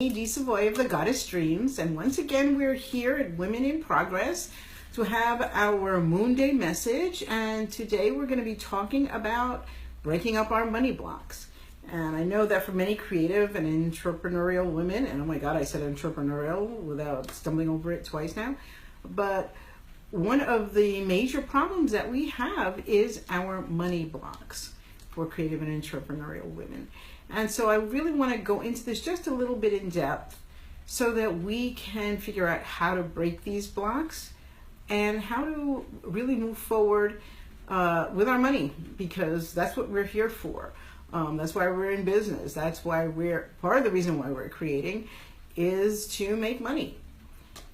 Dee Savoy of the Goddess Dreams, and once again we're here at Women in Progress to have our Moon Day message, and today we're going to be talking about breaking up our money blocks. And I know that for many creative and entrepreneurial women, and oh my god, I said entrepreneurial without stumbling over it twice now, but one of the major problems that we have is our money blocks for creative and entrepreneurial women. And so I really want to go into this just a little bit in depth so that we can figure out how to break these blocks and how to really move forward with our money, because that's what we're here for. That's why we're in business. That's why part of the reason why we're creating is to make money.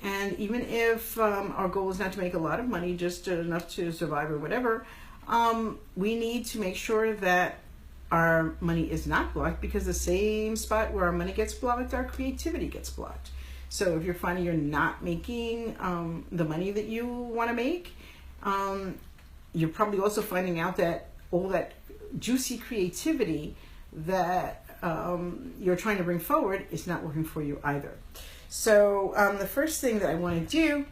And even if our goal is not to make a lot of money, just enough to survive or whatever, we need to make sure that our money is not blocked, because the same spot where our money gets blocked, our creativity gets blocked. So if you're finding you're not making the money that you want to make, you're probably also finding out that all that juicy creativity that you're trying to bring forward is not working for you either. So the first thing that I want to do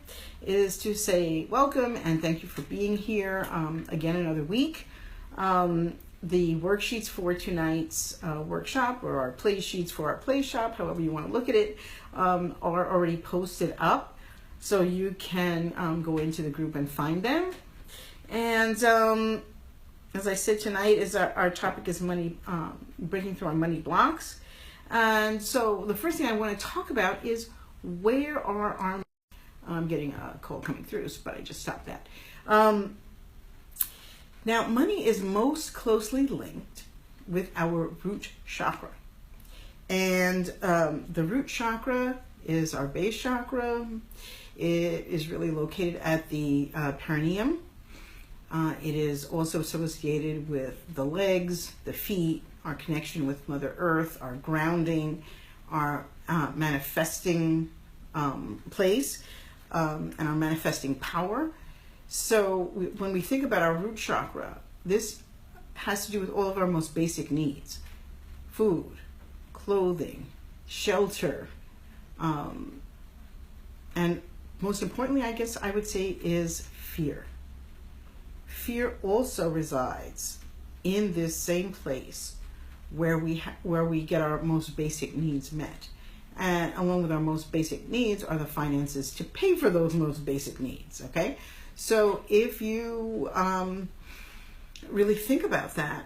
is to say welcome and thank you for being here again another week. The worksheets for tonight's workshop, or our play sheets for our play shop, however you want to look at it, are already posted up, so you can go into the group and find them. And as I said, tonight is our topic is money, breaking through our money blocks. And so the first thing I want to talk about is where are our, I'm getting a call coming through, but I just stopped that. Now, money is most closely linked with our root chakra. And the root chakra is our base chakra. It is really located at the perineum. It is also associated with the legs, the feet, our connection with Mother Earth, our grounding, our manifesting place, and our manifesting power. So when we think about our root chakra, this has to do with all of our most basic needs: food, clothing, shelter, and most importantly, I guess I would say, is fear. Fear also resides in this same place where we get our most basic needs met. And along with our most basic needs are the finances to pay for those most basic needs, okay? So if you really think about that,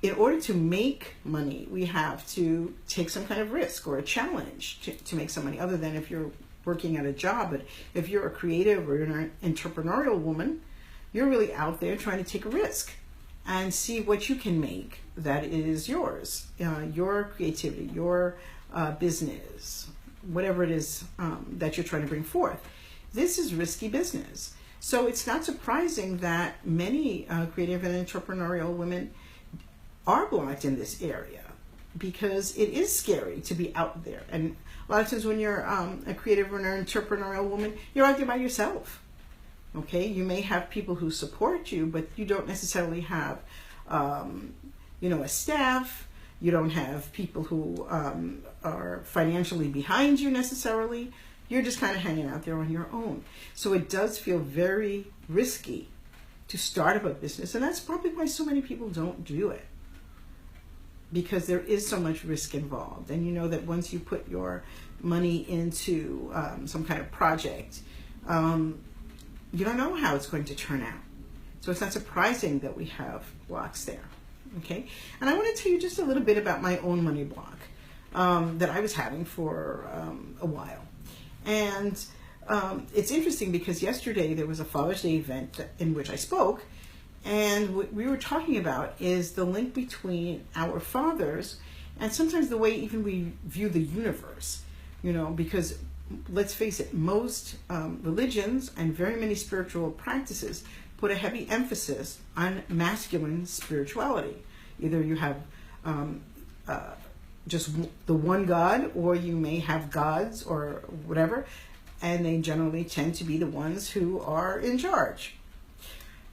in order to make money, we have to take some kind of risk or a challenge to make some money, other than if you're working at a job. But if you're a creative or you're an entrepreneurial woman, you're really out there trying to take a risk and see what you can make that is yours, your creativity, your business, whatever it is that you're trying to bring forth. This is risky business. So it's not surprising that many creative and entrepreneurial women are blocked in this area, because it is scary to be out there. And a lot of times when you're a creative or an entrepreneurial woman, you're out there by yourself. Okay, you may have people who support you, but you don't necessarily have, a staff. You don't have people who are financially behind you necessarily. You're just kind of hanging out there on your own. So it does feel very risky to start up a business, and that's probably why so many people don't do it, because there is so much risk involved. And you know that once you put your money into some kind of project, you don't know how it's going to turn out. So it's not surprising that we have blocks there, okay? And I want to tell you just a little bit about my own money block that I was having for a while. And it's interesting because yesterday there was a Father's Day event in which I spoke, and what we were talking about is the link between our fathers and sometimes the way even we view the universe, because let's face it, most religions and very many spiritual practices put a heavy emphasis on masculine spirituality. Either you have just the one God, or you may have gods or whatever, and they generally tend to be the ones who are in charge.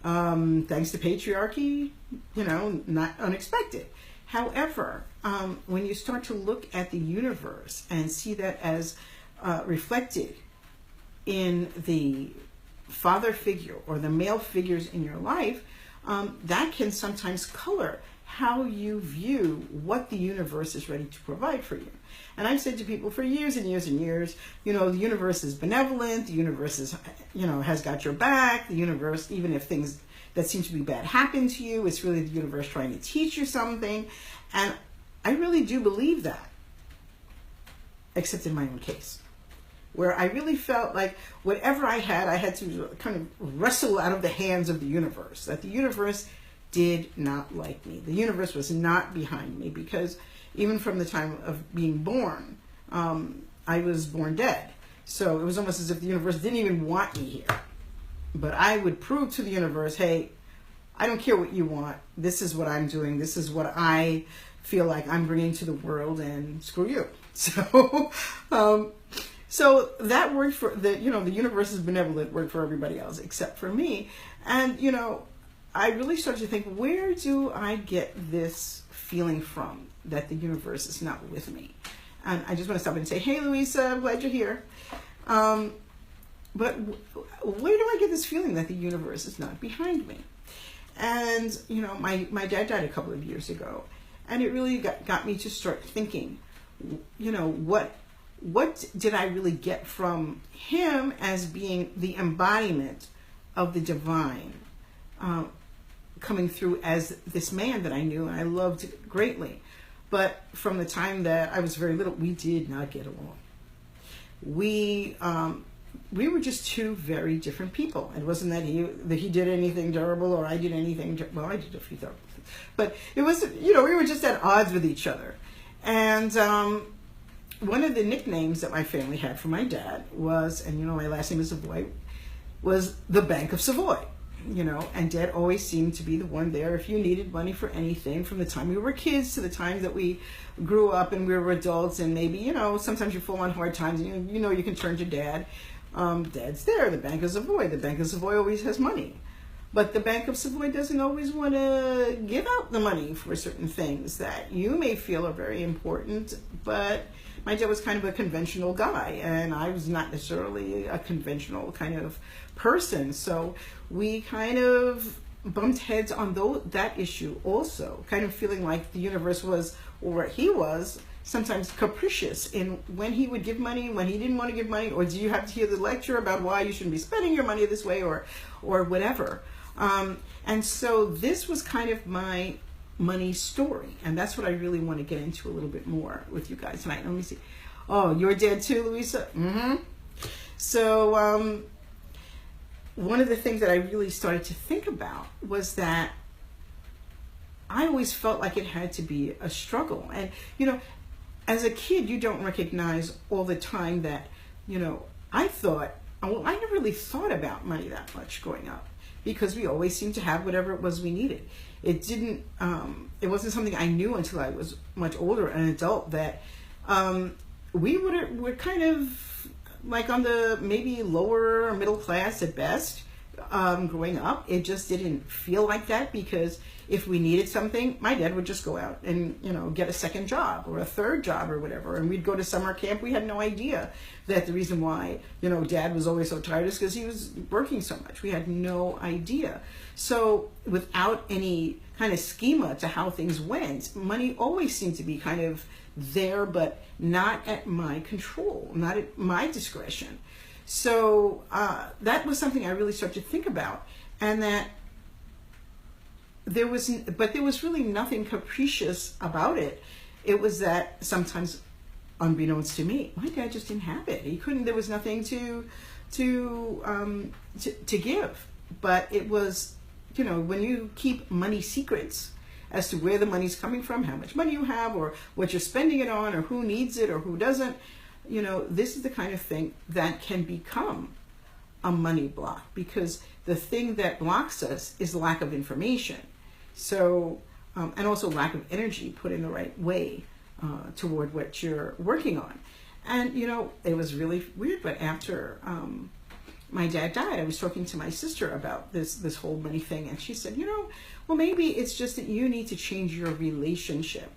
Thanks to patriarchy, not unexpected. However, when you start to look at the universe and see that as reflected in the father figure or the male figures in your life, that can sometimes color how you view what the universe is ready to provide for you. And I've said to people for years and years and years, the universe is benevolent, the universe is, has got your back, the universe, even if things that seem to be bad happen to you, it's really the universe trying to teach you something. And I really do believe that, except in my own case, where I really felt like whatever I had to kind of wrestle out of the hands of the universe, that the universe did not like me. The universe was not behind me, because even from the time of being born, I was born dead. So it was almost as if the universe didn't even want me here. But I would prove to the universe, hey, I don't care what you want. This is what I'm doing. This is what I feel like I'm bringing to the world, and screw you. So, so that worked for the universe is benevolent, worked for everybody else except for me. And, I really started to think, where do I get this feeling from that the universe is not with me? And I just want to stop and say, hey, Louisa, I'm glad you're here. But where do I get this feeling that the universe is not behind me? And, my dad died a couple of years ago, and it really got me to start thinking, what did I really get from him as being the embodiment of the divine, coming through as this man that I knew and I loved greatly. But from the time that I was very little, we did not get along. We were just two very different people. It wasn't that he did anything terrible or I did anything. Well, I did a few terrible things, but it was we were just at odds with each other. And one of the nicknames that my family had for my dad was, and my last name is Savoy, was the Bank of Savoy. And Dad always seemed to be the one there if you needed money for anything, from the time we were kids to the time that we grew up and we were adults, and maybe, sometimes you fall on hard times and you can turn to Dad. Dad's there, the Bank of Savoy. The Bank of Savoy always has money. But the Bank of Savoy doesn't always want to give out the money for certain things that you may feel are very important, but my dad was kind of a conventional guy, and I was not necessarily a conventional kind of person. So we kind of bumped heads on that issue also, kind of feeling like the universe was, or he was, sometimes capricious in when he would give money, when he didn't want to give money, or do you have to hear the lecture about why you shouldn't be spending your money this way, or whatever. And so this was kind of my money story, and that's what I really want to get into a little bit more with you guys tonight. Let me see. Oh, you're dead too, Louisa? Mm-hmm. So one of the things that I really started to think about was that I always felt like it had to be a struggle. And, as a kid, you don't recognize all the time that, I never really thought about money that much growing up, because we always seemed to have whatever it was we needed. It wasn't something I knew until I was much older, an adult, that we were kind of like on the maybe lower middle class at best. Growing up, it just didn't feel like that, because if we needed something, my dad would just go out and get a second job or a third job or whatever, and we'd go to summer camp. We had no idea that the reason why Dad was always so tired is because he was working so much. We had no idea. So without any kind of schema to how things went, money always seemed to be kind of there, but not at my control, not at my discretion. So that was something I really started to think about, and that there was really nothing capricious about it. It was that sometimes, unbeknownst to me, my dad just didn't have it. He couldn't. There was nothing to give. But it was, when you keep money secrets as to where the money's coming from, how much money you have, or what you're spending it on, or who needs it or who doesn't. This is the kind of thing that can become a money block, because the thing that blocks us is lack of information. So, and also lack of energy put in the right way toward what you're working on. And, it was really weird, but after my dad died, I was talking to my sister about this whole money thing, and she said, well, maybe it's just that you need to change your relationship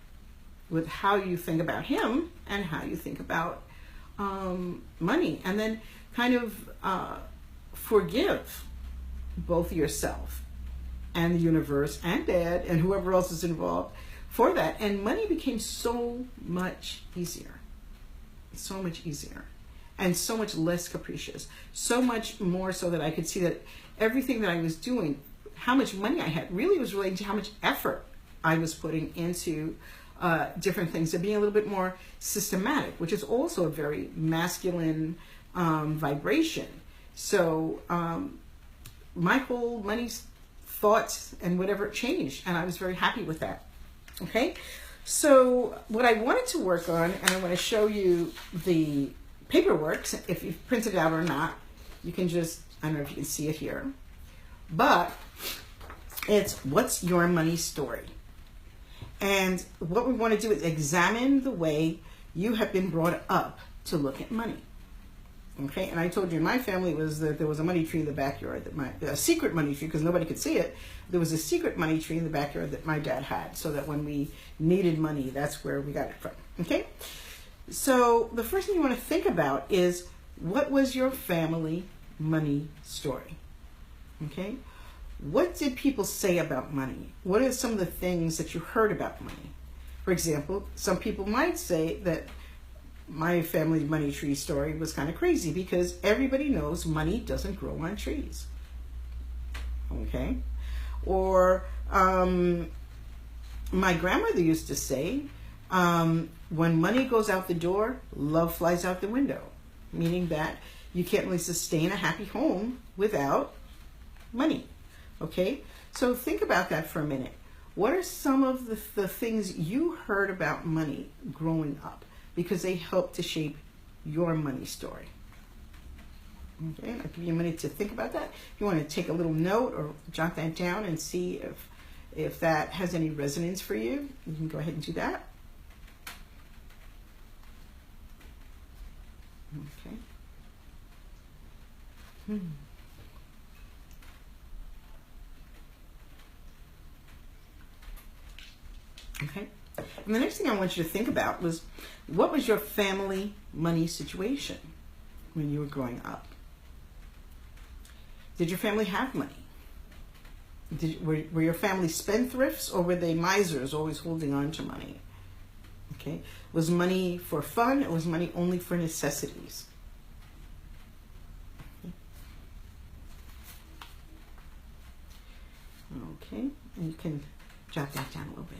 with how you think about him and how you think about money, and then kind of forgive both yourself and the universe and dad and whoever else is involved for that. And money became so much easier, and so much less capricious, so much more so that I could see that everything that I was doing, how much money I had, really was relating to how much effort I was putting into different things, and being a little bit more systematic, which is also a very masculine vibration. So my whole money thoughts and whatever changed, and I was very happy with that. Okay, so what I wanted to work on, and I want to show you the paperwork, if you've printed it out or not, you can just, I don't know if you can see it here, but it's what's your money story. And what we want to do is examine the way you have been brought up to look at money. Okay, and I told you in my family was that there was a money tree in the backyard, a secret money tree, because nobody could see it. There was a secret money tree in the backyard that my dad had, so that when we needed money, that's where we got it from. Okay, so the first thing you want to think about is, what was your family money story? Okay, what did people say about money? What are some of the things that you heard about money? For example, some people might say that my family money tree story was kind of crazy because everybody knows money doesn't grow on trees. Okay? Or my grandmother used to say, when money goes out the door, love flies out the window. Meaning that you can't really sustain a happy home without money. Okay? So think about that for a minute. What are some of the things you heard about money growing up? Because they help to shape your money story. Okay, I'll give you a minute to think about that. If you want to take a little note or jot that down and see if that has any resonance for you, you can go ahead and do that. Okay. Okay. And the next thing I want you to think about was, what was your family money situation when you were growing up? Did your family have money? Were your family spendthrifts, or were they misers, always holding on to money? Okay. Was money for fun, or was money only for necessities? Okay. And you can jot that down a little bit.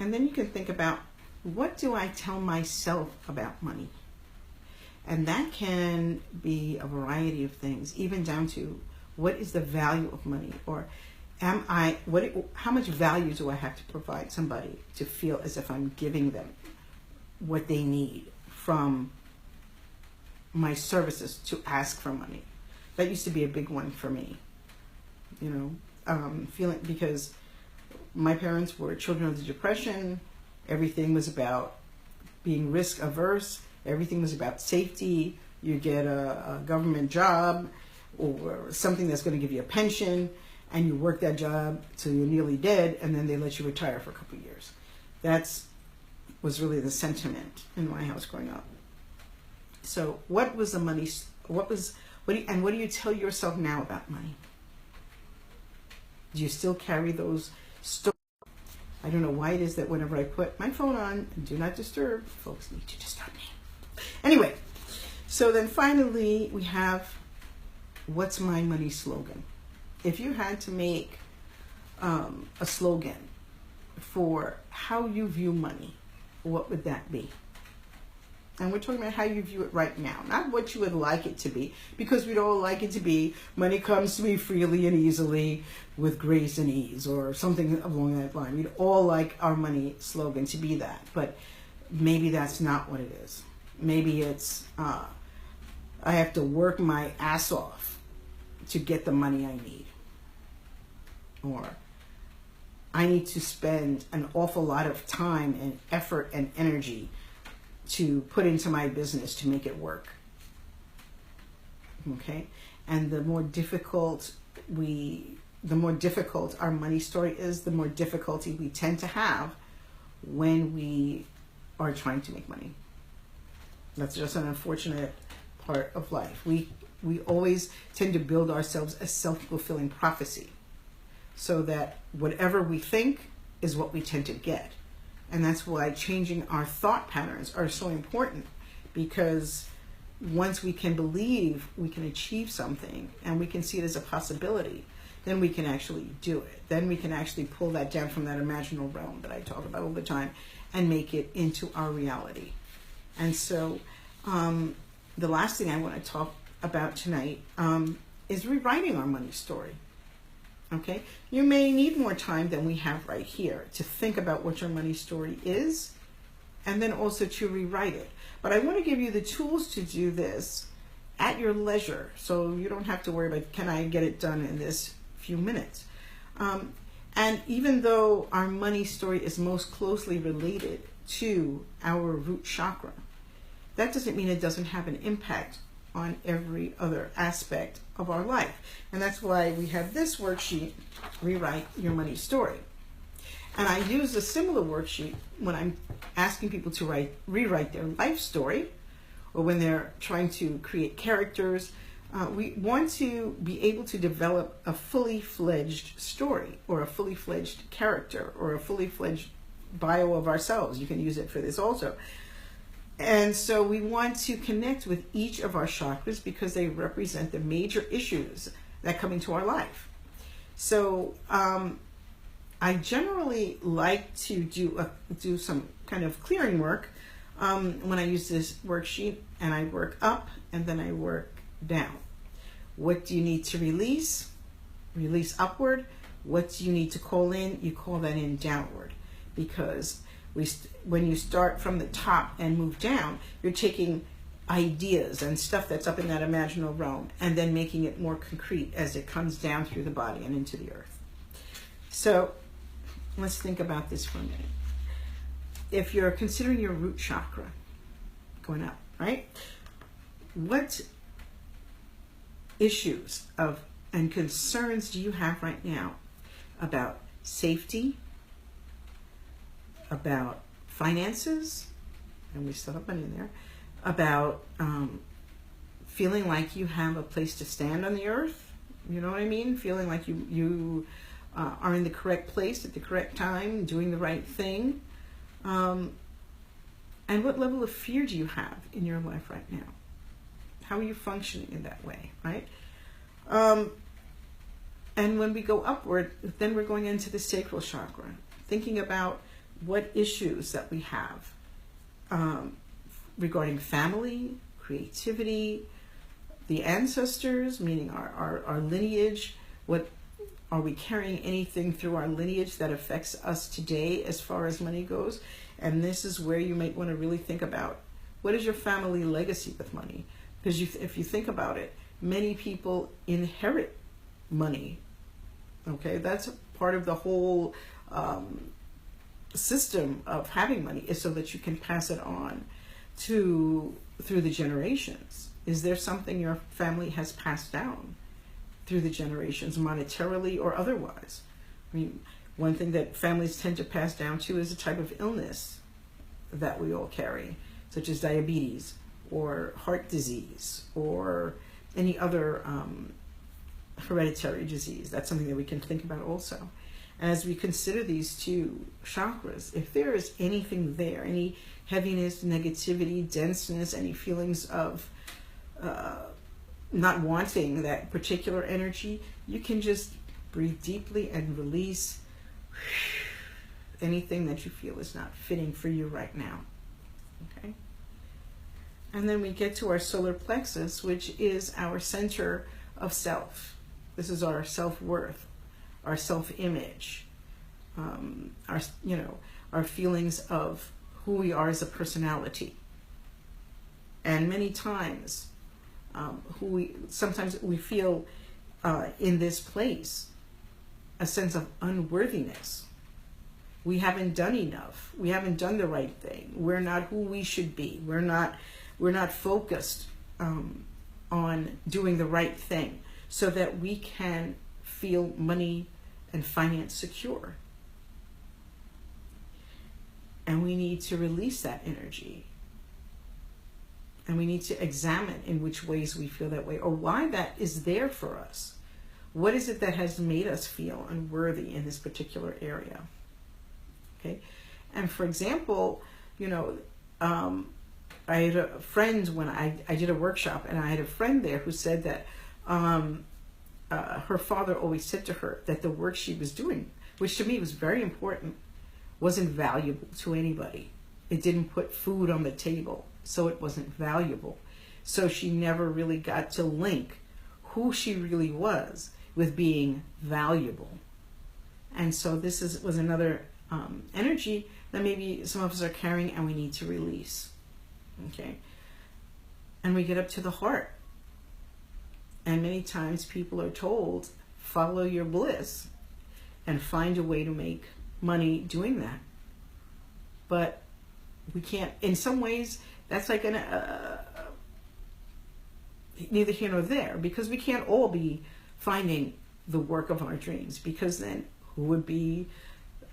And then you can think about, what do I tell myself about money? And that can be a variety of things, even down to, what is the value of money? Or how much value do I have to provide somebody to feel as if I'm giving them what they need from my services to ask for money? That used to be a big one for me, feeling, because my parents were children of the Depression. Everything was about being risk averse. Everything was about safety. You get a government job or something that's going to give you a pension, and you work that job till you're nearly dead, and then they let you retire for a couple of years. That was really the sentiment in my house growing up. So what was the money? What do you tell yourself now about money? Do you still carry those stories? I don't know why it is that whenever I put my phone on, do not disturb, folks need to disturb me. Anyway, so then finally we have, what's my money slogan? If you had to make a slogan for how you view money, what would that be? And we're talking about how you view it right now, not what you would like it to be, because we'd all like it to be, money comes to me freely and easily with grace and ease, or something along that line. We'd all like our money slogan to be that, but maybe that's not what it is. Maybe it's, I have to work my ass off to get the money I need. Or, I need to spend an awful lot of time and effort and energy to put into my business to make it work. Okay? And the more difficult our money story is, the more difficulty we tend to have when we are trying to make money. That's just an unfortunate part of life. We always tend to build ourselves a self-fulfilling prophecy, so that whatever we think is what we tend to get. And that's why changing our thought patterns are so important, because once we can believe we can achieve something and we can see it as a possibility, then we can actually do it. Then we can actually pull that down from that imaginal realm that I talk about all the time and make it into our reality. And so the last thing I want to talk about tonight is rewriting our money story. Okay? You may need more time than we have right here to think about what your money story is, and then also to rewrite it. But I want to give you the tools to do this at your leisure, so you don't have to worry about, can I get it done in this few minutes? And even though our money story is most closely related to our root chakra, that doesn't mean it doesn't have an impact on every other aspect of our life. And that's why we have this worksheet, Rewrite Your Money Story. And I use a similar worksheet when I'm asking people to rewrite their life story, or when they're trying to create characters. We want to be able to develop a fully fledged story, or a fully fledged character, or a fully fledged bio of ourselves. You can use it for this also. And so we want to connect with each of our chakras because they represent the major issues that come into our life. So I generally like to do some kind of clearing work when I use this worksheet, and I work up and then I work down. What do you need to release? Release upward. What do you need to call in? You call that in downward, because when you start from the top and move down, you're taking ideas and stuff that's up in that imaginal realm and then making it more concrete as it comes down through the body and into the earth. So let's think about this for a minute. If you're considering your root chakra going up, right? What issues and concerns do you have right now about safety, about finances, and we still have money in there, about feeling like you have a place to stand on the earth, you know what I mean? Feeling like you are in the correct place at the correct time, doing the right thing. And what level of fear do you have in your life right now? How are you functioning in that way, right? And when we go upward, then we're going into the sacral chakra, thinking about what issues that we have regarding family, creativity, the ancestors, meaning our lineage. What are we carrying anything through our lineage that affects us today as far as money goes? And this is where you might want to really think about, what is your family legacy with money? Because if you think about it, many people inherit money. Okay, that's part of the whole system of having money, is so that you can pass it on through the generations. Is there something your family has passed down through the generations, monetarily or otherwise? I mean, one thing that families tend to pass down to is a type of illness that we all carry, such as diabetes or heart disease or any other hereditary disease. That's something that we can think about also. As we consider these two chakras, if there is anything there, any heaviness, negativity, denseness, any feelings of not wanting that particular energy, you can just breathe deeply and release anything that you feel is not fitting for you right now. Okay? And then we get to our solar plexus, which is our center of self. This is our self-worth, our self-image, our feelings of who we are as a personality. And many times, sometimes we feel in this place a sense of unworthiness. We haven't done enough. We haven't done the right thing. We're not who we should be. We're not focused on doing the right thing so that we can feel money and finance secure. And we need to release that energy. And we need to examine in which ways we feel that way or why that is there for us. What is it that has made us feel unworthy in this particular area? Okay. And for example, I had a friend when I did a workshop, and I had a friend there who said that her father always said to her that the work she was doing, which to me was very important, wasn't valuable to anybody. It didn't put food on the table, so it wasn't valuable. So she never really got to link who she really was with being valuable. And so this was another energy that maybe some of us are carrying and we need to release. Okay? And we get up to the heart. And many times people are told, follow your bliss and find a way to make money doing that. But we can't, in some ways, that's like neither here nor there, because we can't all be finding the work of our dreams, because then who would be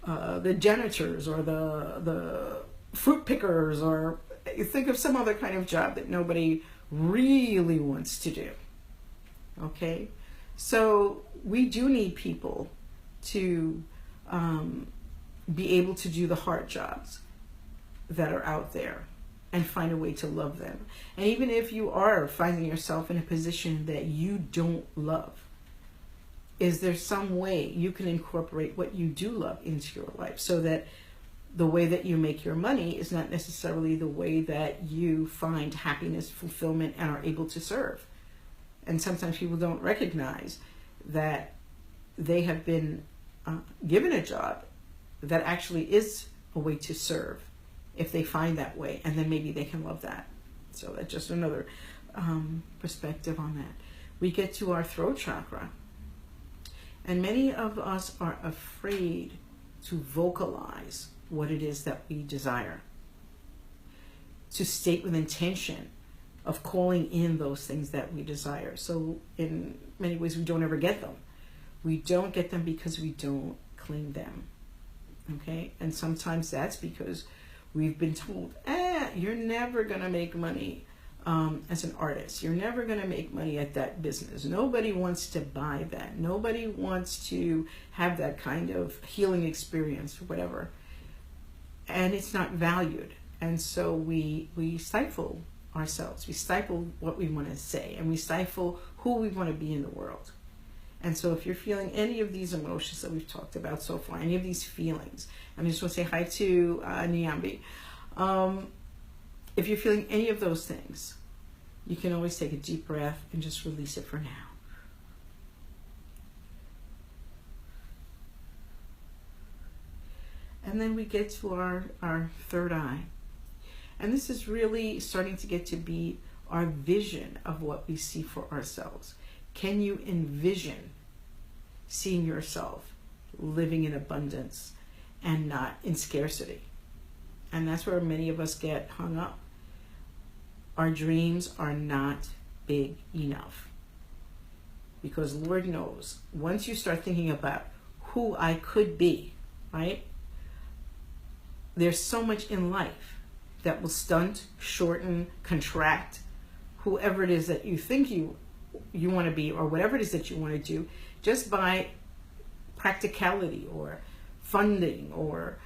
the janitors or the fruit pickers, or you think of some other kind of job that nobody really wants to do. Okay, so we do need people to be able to do the hard jobs that are out there and find a way to love them. And even if you are finding yourself in a position that you don't love, is there some way you can incorporate what you do love into your life so that the way that you make your money is not necessarily the way that you find happiness, fulfillment, and are able to serve? And sometimes people don't recognize that they have been given a job that actually is a way to serve if they find that way, and then maybe they can love that. So that's just another perspective on that. We get to our throat chakra. And many of us are afraid to vocalize what it is that we desire, to state with intention of calling in those things that we desire. So in many ways, we don't ever get them. We don't get them because we don't claim them. Okay? And sometimes that's because we've been told, you're never going to make money as an artist. You're never going to make money at that business. Nobody wants to buy that. Nobody wants to have that kind of healing experience or whatever. And it's not valued. And so we stifle ourselves. We stifle what we want to say, and we stifle who we want to be in the world. And so if you're feeling any of these emotions that we've talked about so far, any of these feelings, I just want to say hi to Nyambi. If you're feeling any of those things, you can always take a deep breath and just release it for now. And then we get to our third eye. And this is really starting to get to be our vision of what we see for ourselves. Can you envision seeing yourself living in abundance and not in scarcity? And that's where many of us get hung up. Our dreams are not big enough. Because Lord knows, once you start thinking about who I could be, right? There's so much in life that will stunt, shorten, contract whoever it is that you think you want to be, or whatever it is that you want to do, just by practicality or funding or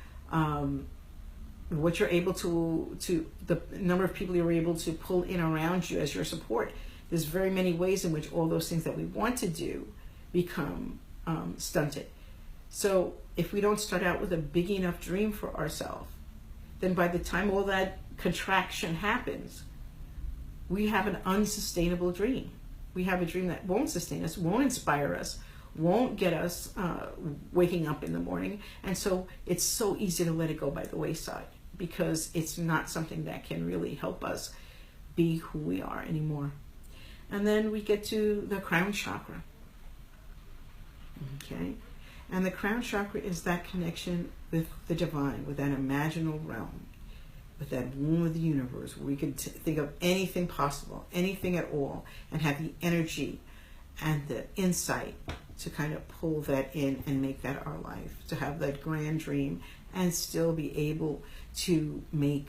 what you're able to the number of people you're able to pull in around you as your support. There's very many ways in which all those things that we want to do become stunted. So if we don't start out with a big enough dream for ourselves, then by the time all that contraction happens, we have an unsustainable dream. We have a dream that won't sustain us, won't inspire us, won't get us waking up in the morning. And so it's so easy to let it go by the wayside because it's not something that can really help us be who we are anymore. And then we get to the crown chakra. Okay? And the crown chakra is that connection with the divine, with that imaginal realm, with that womb of the universe, where we can think of anything possible, anything at all, and have the energy and the insight to kind of pull that in and make that our life, to have that grand dream and still be able to make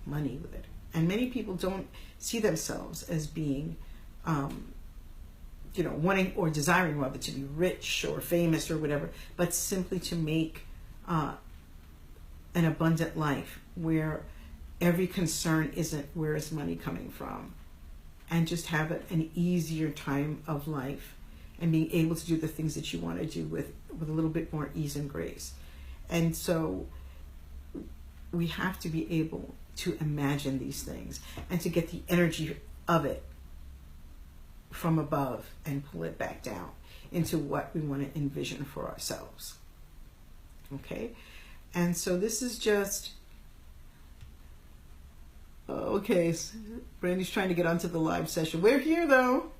money with it. And many people don't see themselves as being, wanting or desiring rather to be rich or famous or whatever, but simply to make an abundant life where every concern isn't where is money coming from, and just have an easier time of life and being able to do the things that you want to do with a little bit more ease and grace. And so we have to be able to imagine these things and to get the energy of it from above and pull it back down into what we want to envision for ourselves. Okay? And so this is just... Okay, Brandy's trying to get onto the live session. We're here though.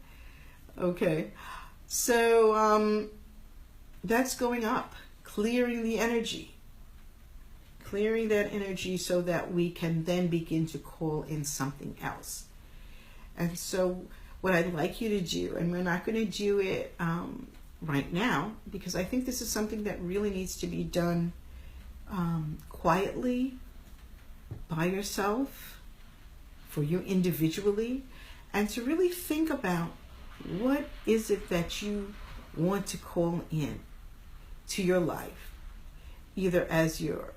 Okay. So that's going up, clearing the energy. Clearing that energy so that we can then begin to call in something else. And so what I'd like you to do, and we're not going to do it right now, because I think this is something that really needs to be done quietly, by yourself, for you individually, and to really think about what is it that you want to call in to your life, either as your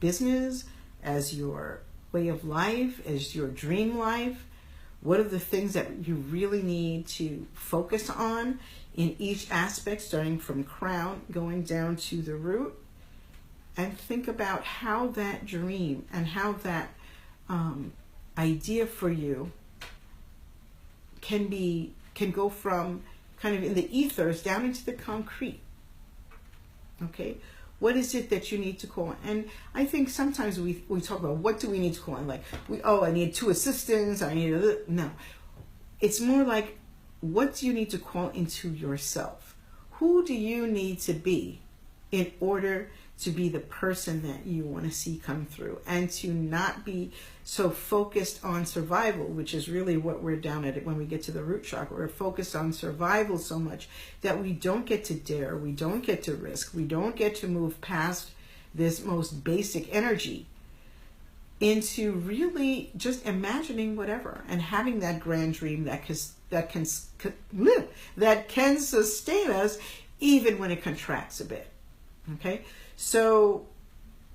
business, as your way of life, as your dream life. What are the things that you really need to focus on in each aspect, starting from crown, going down to the root, and think about how that dream and how that idea for you can go from kind of in the ethers down into the concrete. Okay, what is it that you need to call in? And I think sometimes we talk about, what do we need to call in? Like, I need 2 assistants, I need no. It's more like, what do you need to call into yourself? Who do you need to be in order to be the person that you want to see come through, and to not be so focused on survival, which is really what we're down at it when we get to the root chakra. We're focused on survival so much that we don't get to dare, we don't get to risk, we don't get to move past this most basic energy into really just imagining whatever and having that grand dream that can sustain us even when it contracts a bit. Okay, so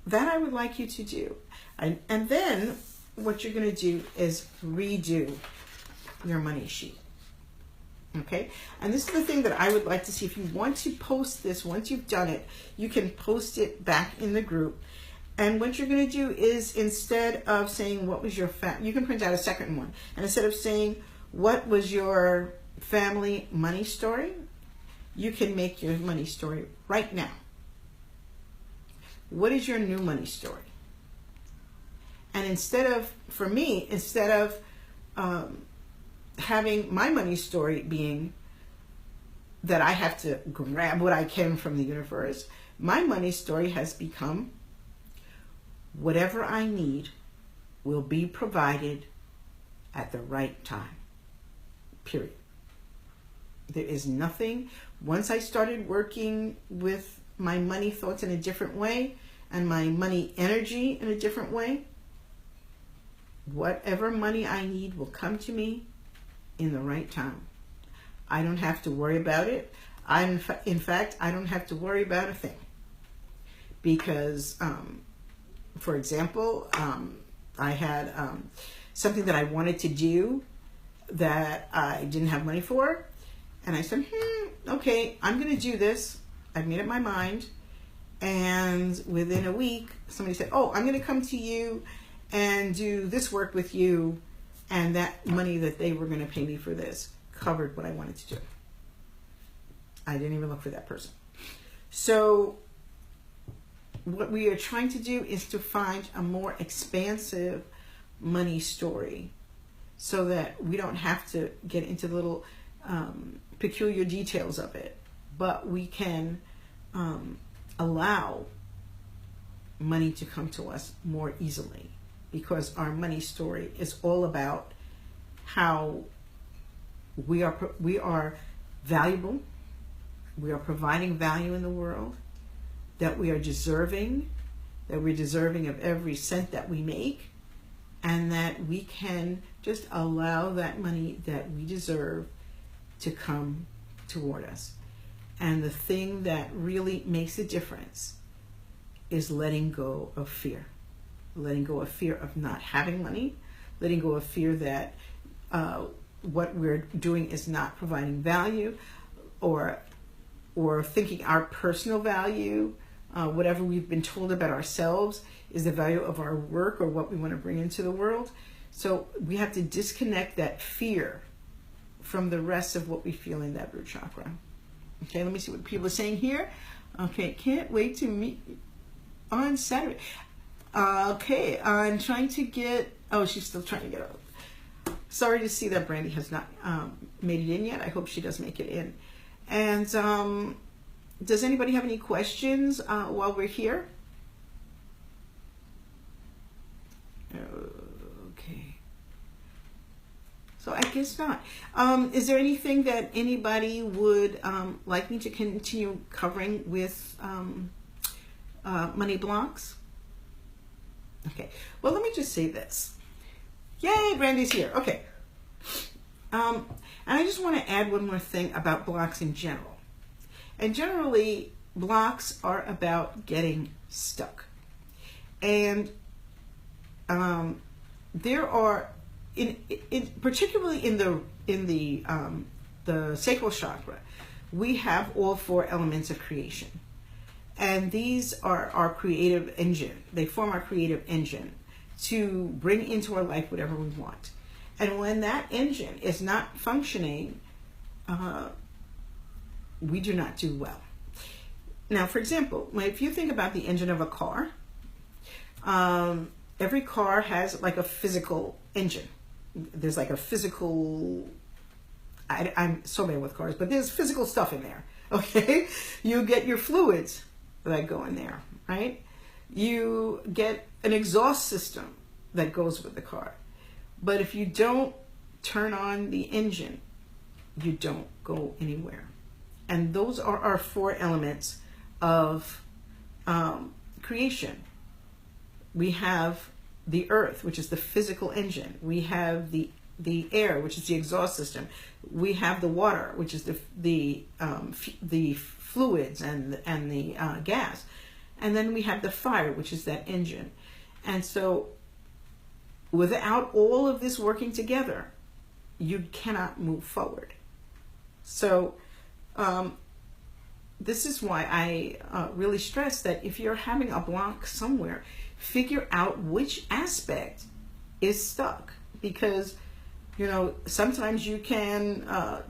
that I would like you to do. And then what you're going to do is redo your money sheet. Okay, and this is the thing that I would like to see. If you want to post this, once you've done it, you can post it back in the group. And what you're going to do is, instead of saying what was your you can print out a second one. And instead of saying what was your family money story, you can make your money story right now. What is your new money story? And instead of having my money story being that I have to grab what I can from the universe, my money story has become, whatever I need will be provided at the right time. Period. There is nothing. Once I started working with my money thoughts in a different way and my money energy in a different way, whatever money I need will come to me in the right time. I don't have to worry about it. In fact, I don't have to worry about a thing. Because, for example, I had something that I wanted to do that I didn't have money for. And I said, okay, I'm going to do this. I've made up my mind. And within a week, somebody said, I'm going to come to you and do this work with you. And that money that they were going to pay me for this covered what I wanted to do. I didn't even look for that person. So what we are trying to do is to find a more expansive money story so that we don't have to get into the little peculiar details of it. but we can allow money to come to us more easily, because our money story is all about how we are valuable, we are providing value in the world, that we are deserving, that we're deserving of every cent that we make, and that we can just allow that money that we deserve to come toward us. And the thing that really makes a difference is letting go of fear. Letting go of fear of not having money, letting go of fear that what we're doing is not providing value, or thinking our personal value, whatever we've been told about ourselves, is the value of our work or what we want to bring into the world. So we have to disconnect that fear from the rest of what we feel in that root chakra. Okay, let me see what people are saying here. Okay, can't wait to meet on Saturday. Okay, I'm trying to get, oh, she's still trying to get out. Sorry to see that Brandy has not made it in yet. I hope she does make it in. And does anybody have any questions while we're here? Okay. So I guess not. Is there anything that anybody would like me to continue covering with money blocks? Okay. Well, let me just say this. Yay, Brandy's here. Okay. And I just want to add one more thing about blocks in general. And generally, blocks are about getting stuck. And there are, particularly in the sacral chakra, we have all four elements of creation. And these are our creative engine. They form our creative engine to bring into our life whatever we want. And when that engine is not functioning, we do not do well. Now, for example, if you think about the engine of a car, every car has like a physical engine. There's like a physical, I'm so bad with cars, but there's physical stuff in there, okay? You get your fluids that go in there, right? You get an exhaust system that goes with the car. But if you don't turn on the engine, you don't go anywhere. And those are our four elements of creation. We have the earth, which is the physical engine. We have the air, which is the exhaust system. We have the water, which is the fluids and the gas. And then we have the fire, which is that engine. And so without all of this working together, you cannot move forward. So this is why I really stress that if you're having a block somewhere, figure out which aspect is stuck. Because, sometimes you can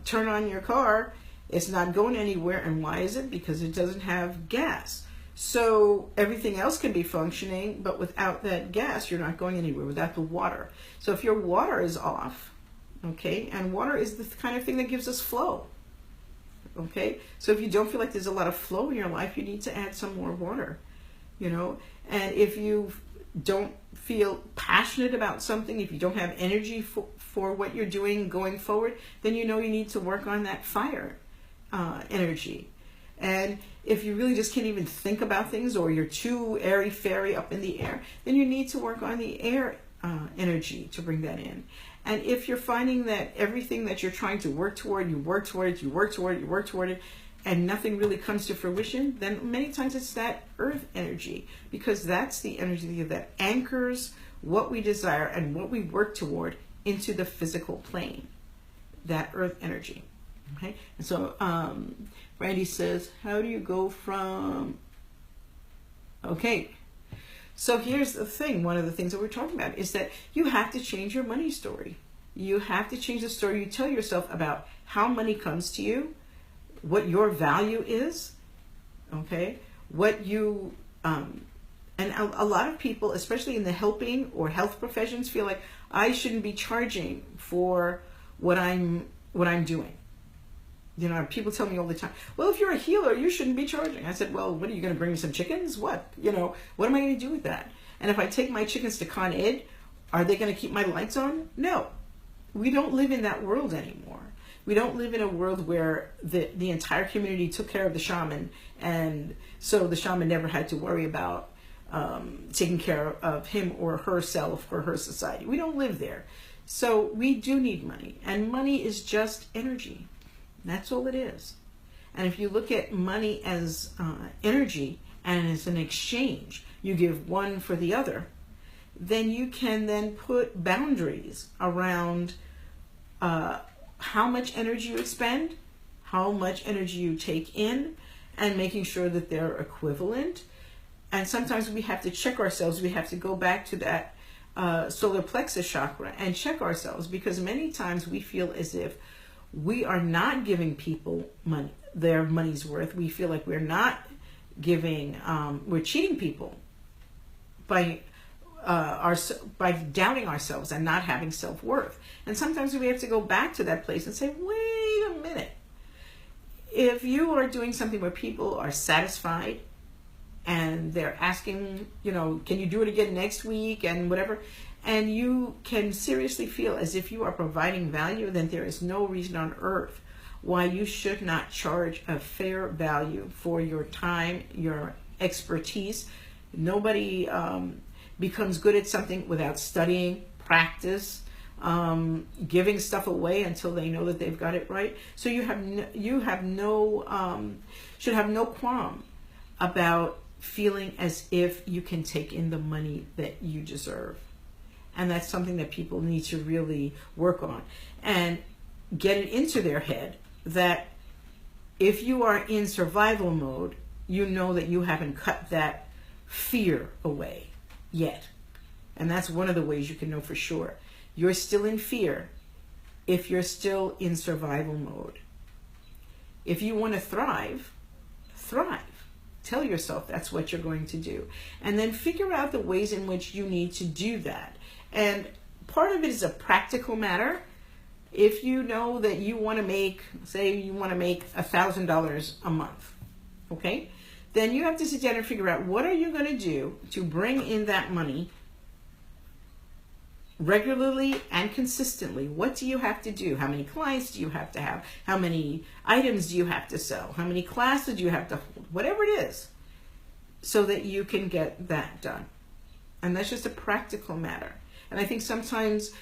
turn on your car, it's not going anywhere. And why is it? Because it doesn't have gas. So everything else can be functioning, but without that gas, you're not going anywhere, without the water. So if your water is off, okay, and water is the kind of thing that gives us flow, okay? So if you don't feel like there's a lot of flow in your life, you need to add some more water, And if you don't feel passionate about something, if you don't have energy for what you're doing going forward, then you need to work on that fire energy. And if you really just can't even think about things, or you're too airy-fairy up in the air, then you need to work on the air energy to bring that in. And if you're finding that everything that you're trying to work toward, you work toward it, and nothing really comes to fruition, then many times it's that earth energy, because that's the energy that anchors what we desire and what we work toward into the physical plane, that earth energy. Okay, and so Randy says, how do you go from... Okay, so here's the thing. One of the things that we're talking about is that you have to change your money story. You have to change the story you tell yourself about how money comes to you, what your value is, okay, what you... and a lot of people, especially in the helping or health professions, feel like I shouldn't be charging for what I'm doing. You know, people tell me all the time, well, if you're a healer, you shouldn't be charging. I said, well, what are you going to bring me some chickens? What? You know, what am I going to do with that? And if I take my chickens to Con Ed, are they going to keep my lights on? No. We don't live in that world anymore. We don't live in a world where the entire community took care of the shaman, and so the shaman never had to worry about taking care of him or herself or her society. We don't live there. So we do need money, and money is just energy. That's all it is. And if you look at money as energy and as an exchange, you give one for the other, then you can then put boundaries around how much energy you expend, how much energy you take in, and making sure that they're equivalent. And sometimes we have to check ourselves. We have to go back to that solar plexus chakra and check ourselves, because many times we feel as if we are not giving people money, their money's worth. We feel like we're not giving, we're cheating people by doubting ourselves and not having self-worth. And sometimes we have to go back to that place and say, wait a minute. If you are doing something where people are satisfied and they're asking, you know, can you do it again next week and whatever, and you can seriously feel as if you are providing value, then there is no reason on earth why you should not charge a fair value for your time, your expertise. Nobody becomes good at something without studying, practice, giving stuff away until they know that they've got it right. So you should have no qualm about feeling as if you can take in the money that you deserve. And that's something that people need to really work on and get it into their head that if you are in survival mode, you know that you haven't cut that fear away yet. And that's one of the ways you can know for sure. You're still in fear if you're still in survival mode. If you want to thrive, thrive. Tell yourself that's what you're going to do. And then figure out the ways in which you need to do that. And part of it is a practical matter. If you know that you want to make, say you want to make $1,000 a month, okay? Then you have to sit down and figure out what are you going to do to bring in that money regularly and consistently. What do you have to do? How many clients do you have to have? How many items do you have to sell? How many classes do you have to hold? Whatever it is, so that you can get that done. And that's just a practical matter. And I think sometimes,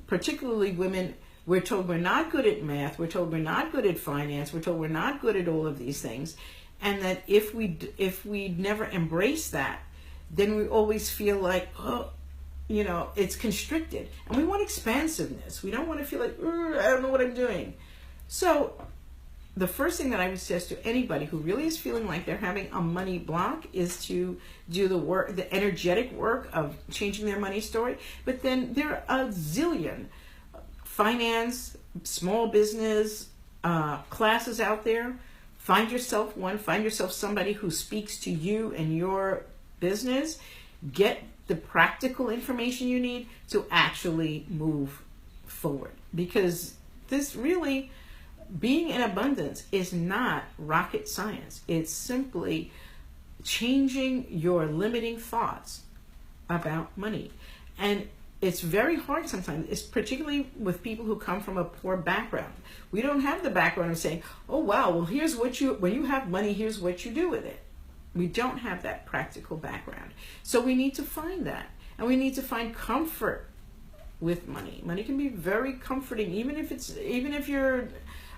particularly women, we're told we're not good at math, we're told we're not good at finance, we're told we're not good at all of these things. And that if we never embrace that, then we always feel like, oh, you know, it's constricted. And we want expansiveness. We don't want to feel like, I don't know what I'm doing. So the first thing that I would suggest to anybody who really is feeling like they're having a money block is to do the work, the energetic work of changing their money story. But then there are a zillion finance, small business classes out there. Find yourself one. Find yourself somebody who speaks to you and your business. Get the practical information you need to actually move forward. Because this really, being in abundance is not rocket science. It's simply changing your limiting thoughts about money. And it's very hard sometimes, it's particularly with people who come from a poor background. We don't have the background of saying, oh wow, well here's what when you have money, here's what you do with it. We don't have that practical background. So we need to find that. And we need to find comfort with money. Money can be very comforting, even if you're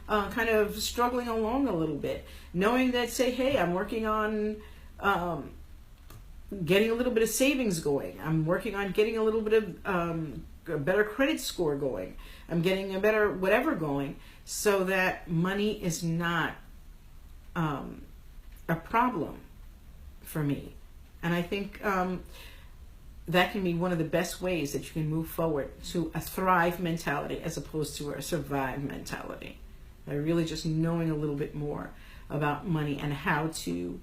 kind of struggling along a little bit. Knowing that, say, hey, I'm working on getting a little bit of savings going. I'm working on getting a little bit of a better credit score going. I'm getting a better whatever going, so that money is not a problem for me. And I think that can be one of the best ways that you can move forward to a thrive mentality as opposed to a survive mentality. By really just knowing a little bit more about money and how to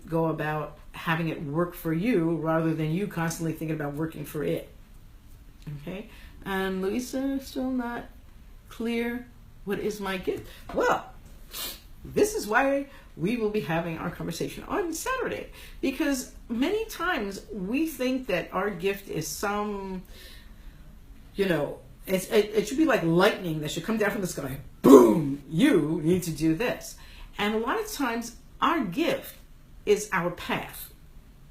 go about having it work for you rather than you constantly thinking about working for it. Okay? And Louisa, still not clear What is my gift? Well, this is why we will be having our conversation on Saturday, because many times we think that our gift is some, it should be like lightning that should come down from the sky. Boom! You need to do this. And a lot of times our gift is our path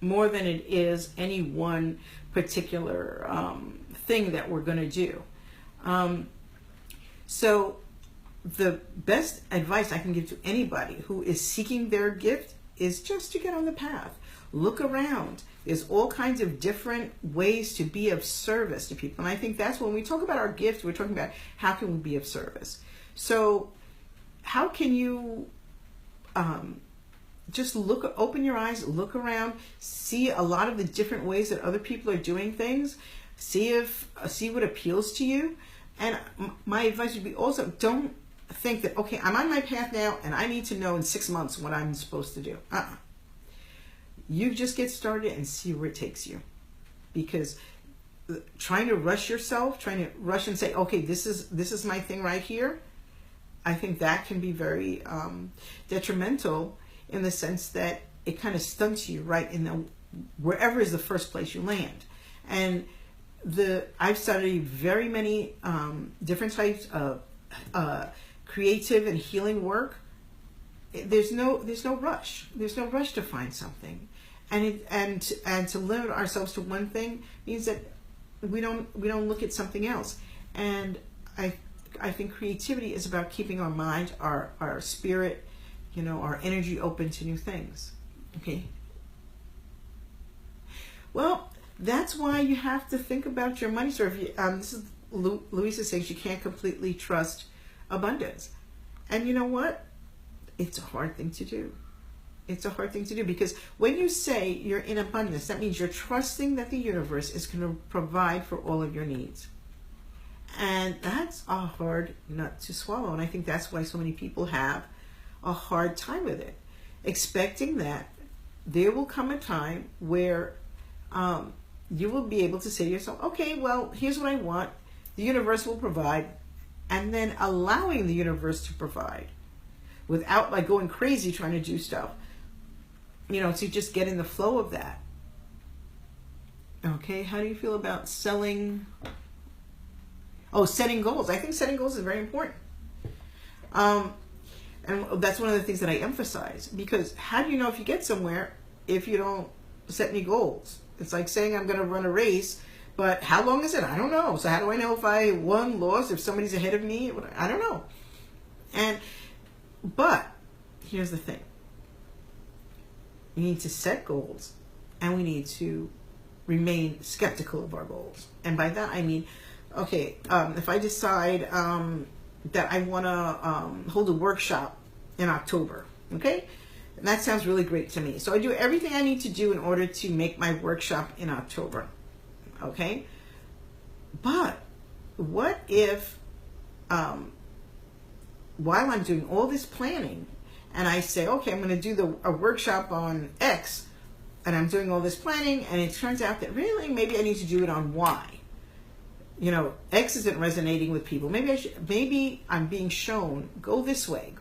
more than it is any one particular thing that we're going to do. So the best advice I can give to anybody who is seeking their gift is just to get on the path. Look around. There's all kinds of different ways to be of service to people. And I think that's when we talk about our gift, we're talking about how can we be of service. So how can you just open your eyes, look around, see a lot of the different ways that other people are doing things, see what appeals to you. And my advice would be also, don't think that, okay, I'm on my path now and I need to know in 6 months what I'm supposed to do. You just get started and see where it takes you. Because trying to rush yourself, trying to rush and say, okay, this is my thing right here, I think that can be very detrimental in the sense that it kind of stunts you right in wherever is the first place you land. And I've studied very many different types of creative and healing work. There's no rush. There's no rush to find something, and to limit ourselves to one thing means that we don't look at something else. And I think creativity is about keeping our mind, our spirit, our energy open to new things. Okay. Well, that's why you have to think about your money. So if you, this is Louisa says you can't completely trust abundance, and you know what? It's a hard thing to do. It's a hard thing to do because when you say you're in abundance, that means you're trusting that the universe is going to provide for all of your needs. And that's a hard nut to swallow. And I think that's why so many people have a hard time with it. Expecting that there will come a time where you will be able to say to yourself, okay, well, here's what I want. The universe will provide. And then allowing the universe to provide without like going crazy trying to do stuff. To just get in the flow of that. Okay, how do you feel about setting goals? I think setting goals is very important. And that's one of the things that I emphasize, because how do you know if you get somewhere if you don't set any goals? It's like saying I'm going to run a race, but how long is it? I don't know. So how do I know if I won, lost, if somebody's ahead of me? I don't know. But here's the thing. We need to set goals, and we need to remain skeptical of our goals. And by that I mean, okay, if I decide that I want to hold a workshop in October, okay, and that sounds really great to me. So I do everything I need to do in order to make my workshop in October, okay? But what if while I'm doing all this planning, and I say, okay, I'm going to do a workshop on X, and I'm doing all this planning, and it turns out that really maybe I need to do it on Y. X isn't resonating with people. Maybe I'm being shown, go this way.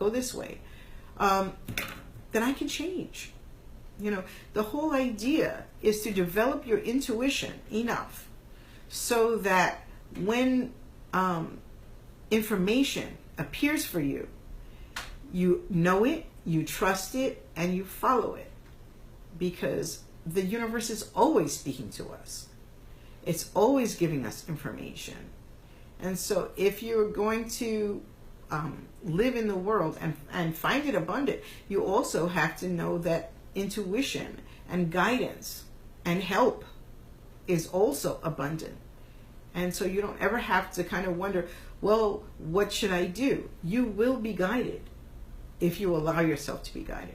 Then I can change. The whole idea is to develop your intuition enough so that when information appears for you, you know it, you trust it, and you follow it. Because the universe is always speaking to us. It's always giving us information. And so if you're going to live in the world and find it abundant, you also have to know that intuition and guidance and help is also abundant. And so you don't ever have to kind of wonder, well, what should I do? You will be guided if you allow yourself to be guided.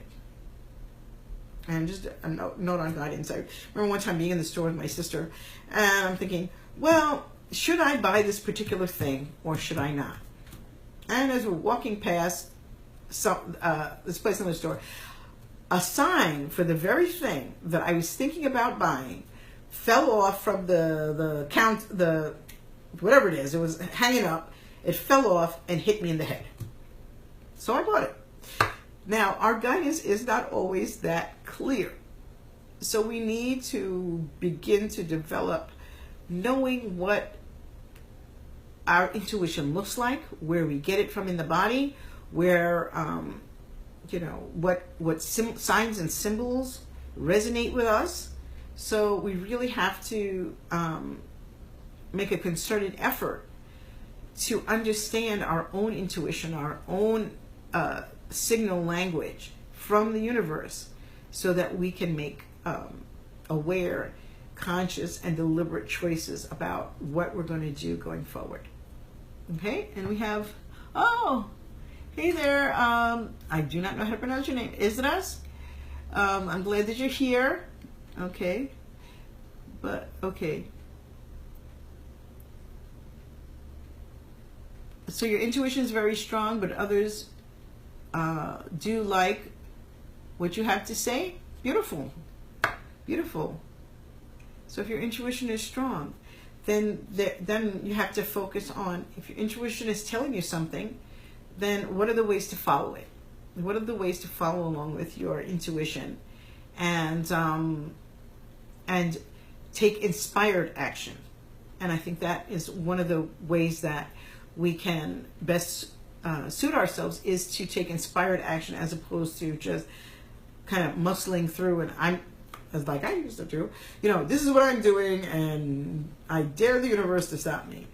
And just a note on guidance. I remember one time being in the store with my sister, and I'm thinking, well, should I buy this particular thing or should I not? And as we're walking past this place in the store, a sign for the very thing that I was thinking about buying fell off from the whatever it is. It was hanging up, it fell off and hit me in the head. So I bought it. Now, our guidance is not always that clear. So we need to begin to develop knowing what our intuition looks like, where we get it from in the body, where, what signs and symbols resonate with us. So we really have to make a concerted effort to understand our own intuition, our own signal language from the universe, so that we can make aware, conscious, and deliberate choices about what we're going to do going forward. Okay, and we have, hey there, I do not know how to pronounce your name. Isras? I'm glad that you're here. Okay, but okay. So your intuition is very strong, but others do like what you have to say. Beautiful. Beautiful. So if your intuition is strong, then you have to focus on, if your intuition is telling you something, then what are the ways to follow it? What are the ways to follow along with your intuition and take inspired action? And I think that is one of the ways that we can best suit ourselves, is to take inspired action as opposed to just kind of muscling through and as like I used to do, this is what I'm doing and I dare the universe to stop me.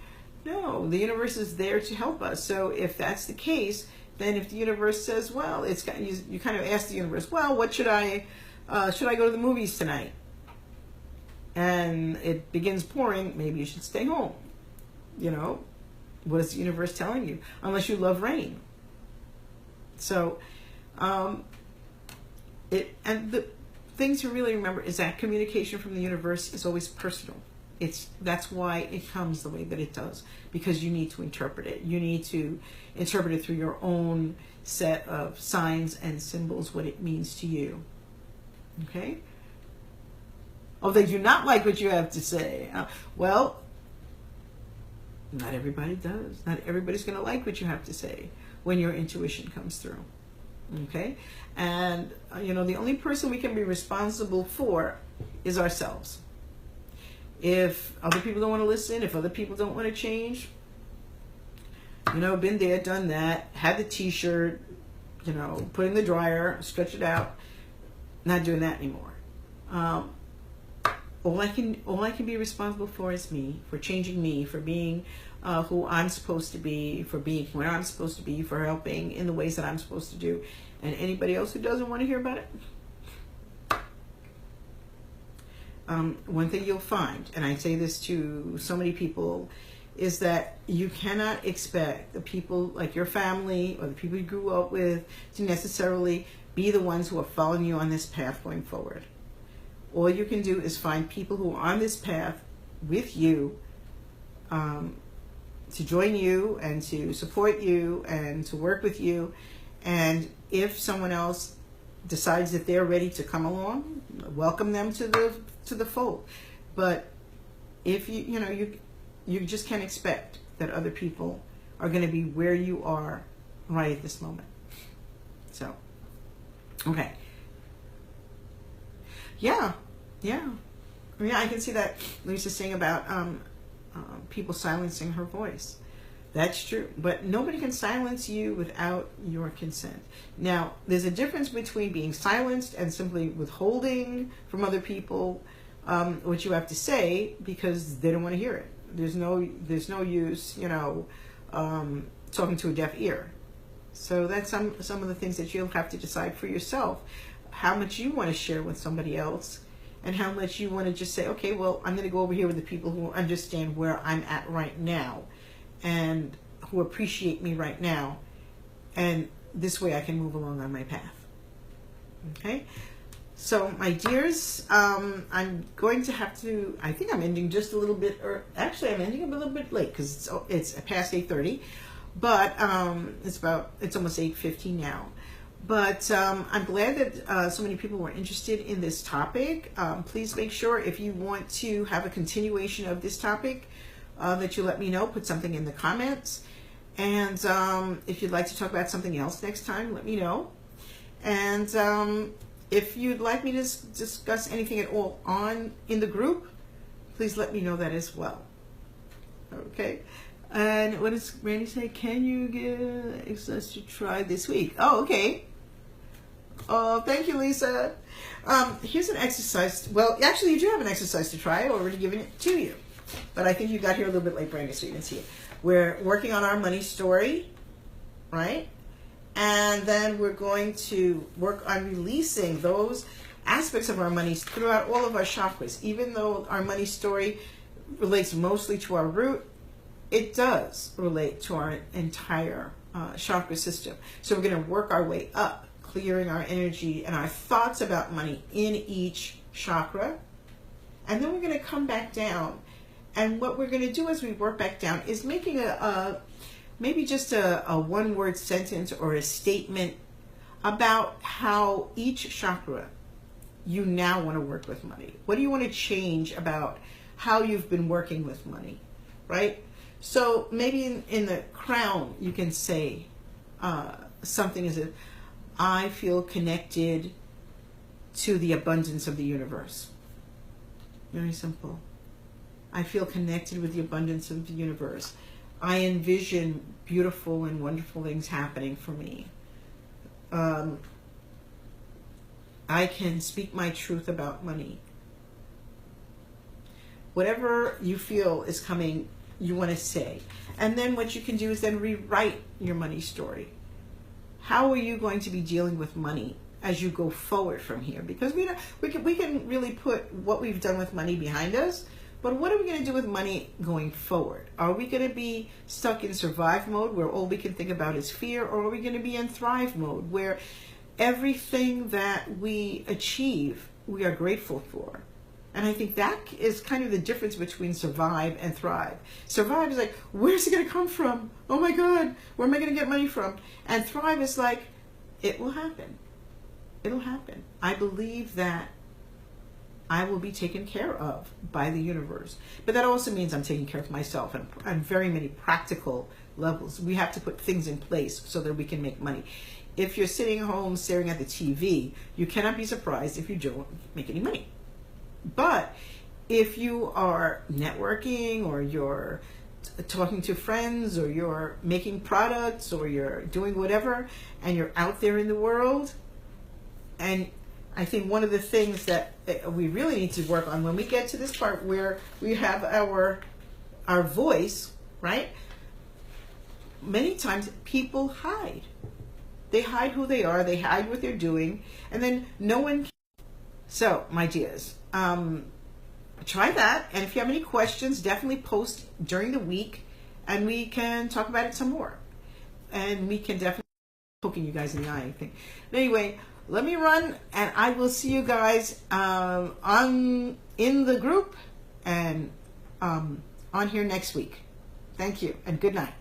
No, the universe is there to help us. So if that's the case, then if the universe says, well, you kind of ask the universe, well, what should I go to the movies tonight? And it begins pouring, maybe you should stay home. What is the universe telling you? Unless you love rain. So, the thing to really remember is that communication from the universe is always personal. That's why it comes the way that it does, because you need to interpret it. You need to interpret it through your own set of signs and symbols, what it means to you. Okay? Oh, they do not like what you have to say. Well, not everybody does. Not everybody's going to like what you have to say when your intuition comes through. Okay? And, the only person we can be responsible for is ourselves. If other people don't want to listen, if other people don't want to change, been there, done that, had the t-shirt, put in the dryer, stretch it out, not doing that anymore. All I can be responsible for is me, for changing me, for being who I'm supposed to be, for being where I'm supposed to be, for helping in the ways that I'm supposed to do. And anybody else who doesn't want to hear about it, one thing you'll find, and I say this to so many people, is that you cannot expect the people like your family or the people you grew up with to necessarily be the ones who are following you on this path going forward. All you can do is find people who are on this path with you, to join you and to support you and to work with you. And if someone else decides that they're ready to come along, welcome them to the fold. But if you just can't expect that other people are going to be where you are right at this moment. So, okay. Yeah, I can see that Lisa's saying about people silencing her voice. That's true, but nobody can silence you without your consent. Now, there's a difference between being silenced and simply withholding from other people what you have to say because they don't want to hear it. There's no use, talking to a deaf ear. So that's some of the things that you'll have to decide for yourself, how much you want to share with somebody else and how much you want to just say, okay, well, I'm going to go over here with the people who understand where I'm at right now and who appreciate me right now, and this way I can move along on my path. Okay? So, my dears, I'm going to have to, I think I'm ending just a little bit, or actually I'm ending a little bit late because it's past 8:30, but it's almost 8:15 now. But I'm glad that so many people were interested in this topic. Please make sure if you want to have a continuation of this topic that you let me know. Put something in the comments. And if you'd like to talk about something else next time, let me know. And if you'd like me to discuss anything at all in the group, please let me know that as well. Okay. And what does Randy say? Can you get exercise to try this week? Oh, okay. Oh, thank you, Lisa. Here's an exercise. Well, actually, you do have an exercise to try. I've already given it to you. But I think you got here a little bit late, Brandy, so you didn't see it. We're working on our money story, right? And then we're going to work on releasing those aspects of our money throughout all of our chakras. Even though our money story relates mostly to our root, it does relate to our entire chakra system. So we're going to work our way up, clearing our energy and our thoughts about money in each chakra. And then we're going to come back down. And what we're going to do as we work back down is making maybe just a one-word sentence or a statement about how each chakra you now want to work with money. What do you want to change about how you've been working with money, right? So maybe in the crown you can say something as if, I feel connected to the abundance of the universe. Very simple. I feel connected with the abundance of the universe. I envision beautiful and wonderful things happening for me. I can speak my truth about money. Whatever you feel is coming, you want to say. And then what you can do is then rewrite your money story. How are you going to be dealing with money as you go forward from here? Because we can really put what we've done with money behind us, but what are we going to do with money going forward? Are we going to be stuck in survive mode where all we can think about is fear, or are we going to be in thrive mode where everything that we achieve we are grateful for? And I think that is kind of the difference between survive and thrive. Survive is like, where's it going to come from? Oh my God, where am I going to get money from? And thrive is like, it will happen. It'll happen. I believe that I will be taken care of by the universe. But that also means I'm taking care of myself on very many practical levels. We have to put things in place so that we can make money. If you're sitting home staring at the TV, you cannot be surprised if you don't make any money. But if you are networking, or you're talking to friends, or you're making products, or you're doing whatever, and you're out there in the world, and I think one of the things that we really need to work on when we get to this part where we have our voice, right? Many times people hide. They hide who they are, they hide what they're doing, and then no one can. So, my dears, try that. And if you have any questions, definitely post during the week and we can talk about it some more. And we can definitely poking you guys in the eye, I think. But anyway, let me run and I will see you guys in the group and on here next week. Thank you and good night.